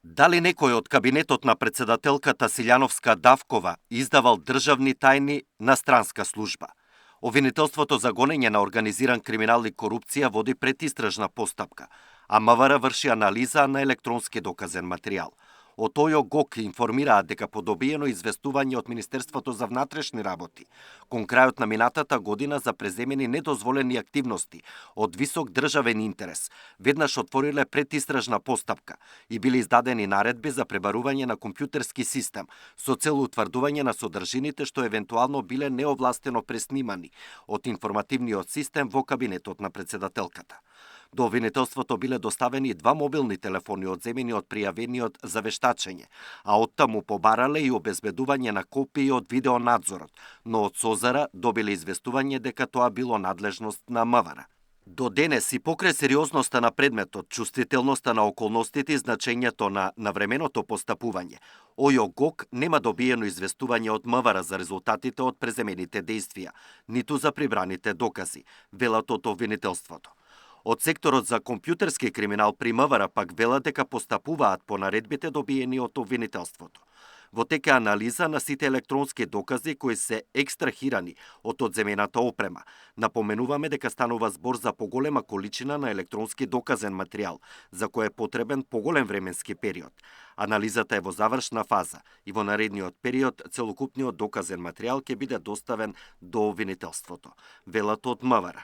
Дали некој од кабинетот на председателката Силјановска-Давкова издавал државни тајни на странска служба? Обвинителството за гонење на организиран криминал и корупција води предистражна постапка, а МВР врши анализа на електронски доказен материјал. Од ОЈО ГОК информираат дека по добиено известување од Министерството за внатрешни работи, кон крајот на минатата година за преземени недозволени активности од висок државен интерес, веднаш отвориле предистражна постапка и били издадени наредби за пребарување на компјутерски систем со цел утврдување на содржините што евентуално биле неовластено преснимани од информативниот систем во кабинетот на председателката. До обвинителството биле доставени 2 мобилни телефони одземени од пријавениот за вештачење, а оттаму побарале и обезбедување на копии од видеонадзорот, но од СОЗР добиле известување дека тоа било надлежност на МВР. До денес и покрај сериозноста на предметот, чувствителноста на околностите и значењето на навременото постапување, ОЈО ГОК нема добиено известување од МВР за резултатите од преземените дејствија, ниту за прибраните докази, велат од обвинителството. Од секторот за компјутерски криминал при МВР пак велат дека постапуваат по наредбите добиени од обвинителството. Во тек е анализа на сите електронски докази кои се екстрахирани од одземената опрема. Напоменуваме дека станува збор за поголема количина на електронски доказен материјал, за кој е потребен поголем временски период. Анализата е во завршна фаза и во наредниот период целокупниот доказен материјал ќе биде доставен до обвинителството, велат од МВР.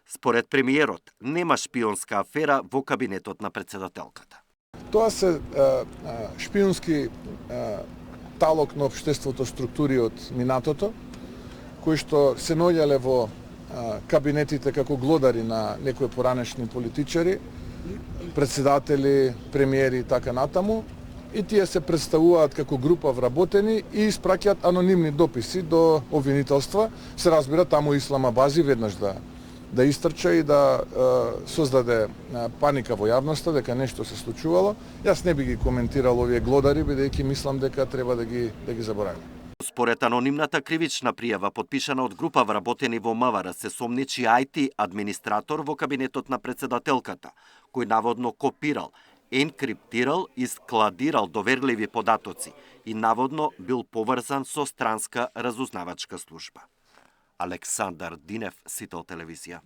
Според премиерот, нема шпионска афера во кабинетот на председателката. Тоа се шпионски талок на општеството структури од минатото, кои што се наоѓале во кабинетите како глодари на некои поранешни политичари, председатели, премиери и така натаму, и тие се представуваат како група вработени и испраќаат анонимни дописи до обвинителства. Се разбира, таму Исламабази веднаш да истрча и да создаде паника во јавноста дека нешто се случувало. Јас не би ги коментирал овие глодари, бидејќи мислам дека треба да ги заборавиме. Според анонимната кривична пријава подпишана од група вработени во МВР, се сомничи IT администратор во кабинетот на председателката, кој наводно копирал, енкриптирал и складирал доверливи податоци и наводно бил поврзан со странска разузнавачка служба. Александар Динев, Сител телевизија.